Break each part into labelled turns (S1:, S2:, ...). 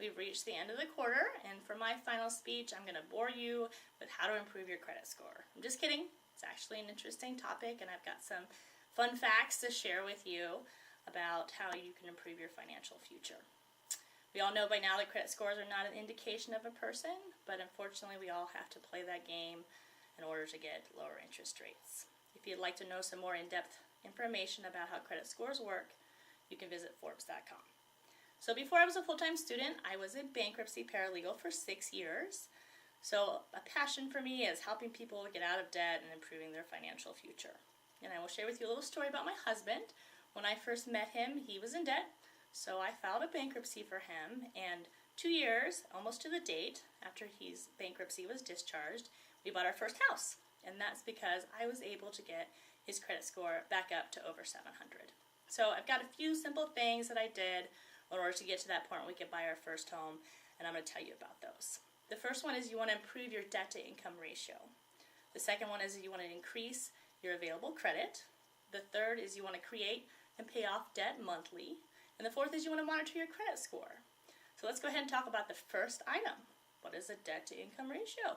S1: We've reached the end of the quarter, and for my final speech, I'm going to bore you with how to improve your credit score. I'm just kidding. It's actually an interesting topic, and I've got some fun facts to share with you about how you can improve your financial future. We all know by now that credit scores are not an indication of a person, but unfortunately we all have to play that game in order to get lower interest rates. If you'd like to know some more in-depth information about how credit scores work, you can visit Forbes.com. So before I was a full-time student, I was a bankruptcy paralegal for 6 years. So a passion for me is helping people get out of debt and improving their financial future. And I will share with you a little story about my husband. When I first met him, he was in debt, so I filed a bankruptcy for him. And 2 years, almost to the date, after his bankruptcy was discharged, we bought our first house. And that's because I was able to get his credit score back up to over 700. So I've got a few simple things that I did in order to get to that point where we could buy our first home, and I'm going to tell you about those. The first one is you want to improve your debt-to-income ratio. The second one is you want to increase your available credit. The third is you want to create and pay off debt monthly. And the fourth is you want to monitor your credit score. So let's go ahead and talk about the first item. What is a debt-to-income ratio?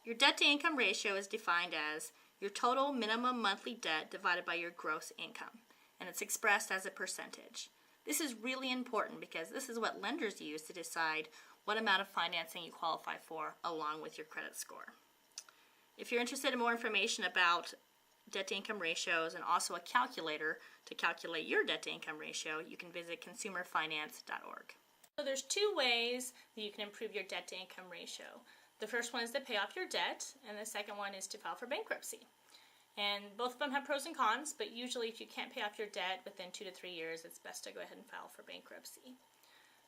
S1: Your debt-to-income ratio is defined as your total minimum monthly debt divided by your gross income, and it's expressed as a percentage. This is really important because this is what lenders use to decide what amount of financing you qualify for along with your credit score. If you're interested in more information about debt-to-income ratios and also a calculator to calculate your debt-to-income ratio, you can visit consumerfinance.org. So there's two ways that you can improve your debt-to-income ratio. The first one is to pay off your debt, and the second one is to file for bankruptcy. And both of them have pros and cons, but usually if you can't pay off your debt within 2 to 3 years, it's best to go ahead and file for bankruptcy.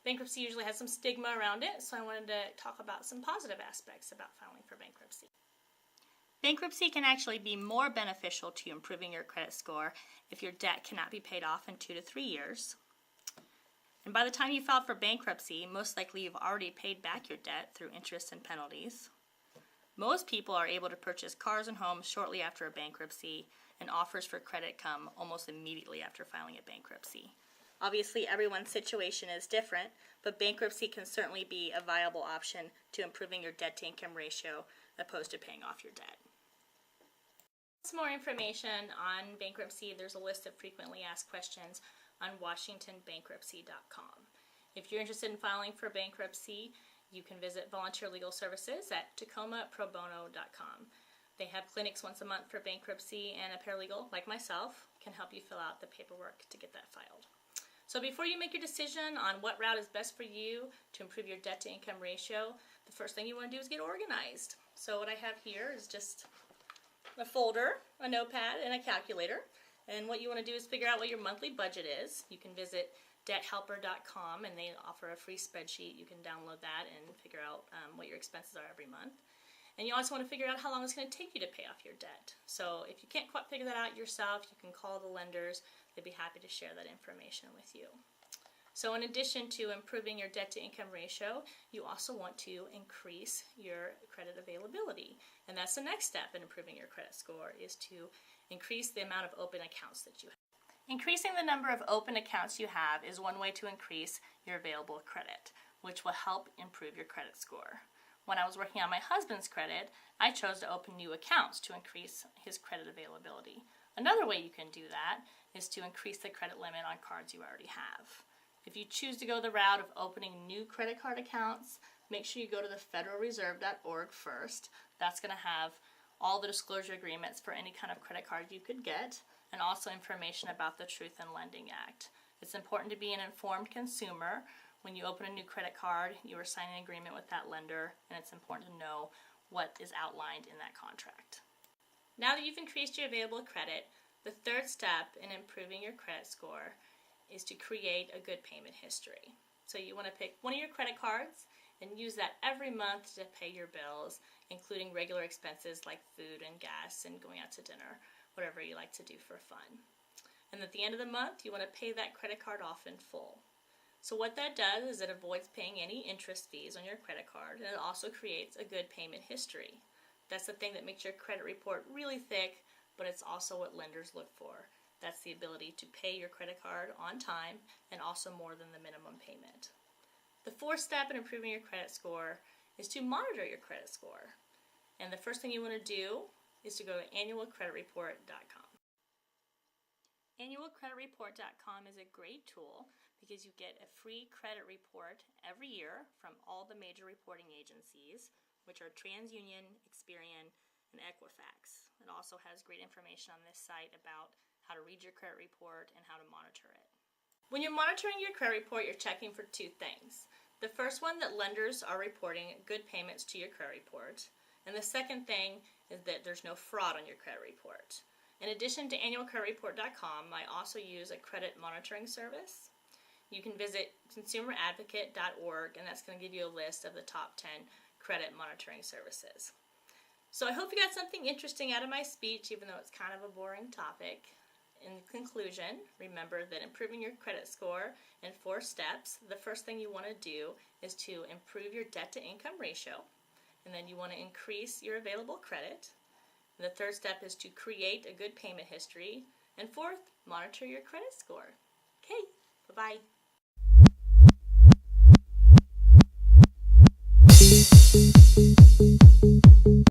S1: Bankruptcy usually has some stigma around it, so I wanted to talk about some positive aspects about filing for bankruptcy. Bankruptcy can actually be more beneficial to improving your credit score if your debt cannot be paid off in 2 to 3 years. And by the time you file for bankruptcy, most likely you've already paid back your debt through interest and penalties. Most people are able to purchase cars and homes shortly after a bankruptcy, and offers for credit come almost immediately after filing a bankruptcy. Obviously, everyone's situation is different, but bankruptcy can certainly be a viable option to improving your debt-to-income ratio opposed to paying off your debt. For more information on bankruptcy, there's a list of frequently asked questions on WashingtonBankruptcy.com. If you're interested in filing for bankruptcy, you can visit Volunteer Legal Services at TacomaProBono.com. They have clinics once a month for bankruptcy, and a paralegal, like myself, can help you fill out the paperwork to get that filed. So before you make your decision on what route is best for you to improve your debt-to-income ratio, the first thing you want to do is get organized. So what I have here is just a folder, a notepad, and a calculator. And what you want to do is figure out what your monthly budget is. You can visit debthelper.com, and they offer a free spreadsheet. You can download that and figure out what your expenses are every month. And you also want to figure out how long it's going to take you to pay off your debt. So if you can't quite figure that out yourself, you can call the lenders. They'd be happy to share that information with you. So in addition to improving your debt-to-income ratio, you also want to increase your credit availability. And that's the next step in improving your credit score, is to increase the amount of open accounts that you have. Increasing the number of open accounts you have is one way to increase your available credit, which will help improve your credit score. When I was working on my husband's credit, I chose to open new accounts to increase his credit availability. Another way you can do that is to increase the credit limit on cards you already have. If you choose to go the route of opening new credit card accounts, make sure you go to the federalreserve.org first. That's going to have all the disclosure agreements for any kind of credit card you could get, and also information about the Truth in Lending Act. It's important to be an informed consumer. When you open a new credit card, you are signing an agreement with that lender, and it's important to know what is outlined in that contract. Now that you've increased your available credit, the third step in improving your credit score is to create a good payment history. So you want to pick one of your credit cards and use that every month to pay your bills, including regular expenses like food and gas and going out to dinner, whatever you like to do for fun. And at the end of the month, you want to pay that credit card off in full. So what that does is it avoids paying any interest fees on your credit card, and it also creates a good payment history. That's the thing that makes your credit report really thick, but it's also what lenders look for. That's the ability to pay your credit card on time and also more than the minimum payment. The fourth step in improving your credit score is to monitor your credit score. And the first thing you want to do is to go to annualcreditreport.com. Annualcreditreport.com is a great tool because you get a free credit report every year from all the major reporting agencies, which are TransUnion, Experian, and Equifax. It also has great information on this site about how to read your credit report and how to monitor it. When you're monitoring your credit report, you're checking for two things. The first one, that lenders are reporting good payments to your credit report. And the second thing is that there's no fraud on your credit report. In addition to annualcreditreport.com, I also use a credit monitoring service. You can visit consumeradvocate.org, and that's going to give you a list of the top 10 credit monitoring services. So I hope you got something interesting out of my speech, even though it's kind of a boring topic. In conclusion, remember that improving your credit score in 4 steps. The first thing you want to do is to improve your debt-to-income ratio, and then you want to increase your available credit. And the third step is to create a good payment history, and fourth, monitor your credit score. Okay, bye-bye.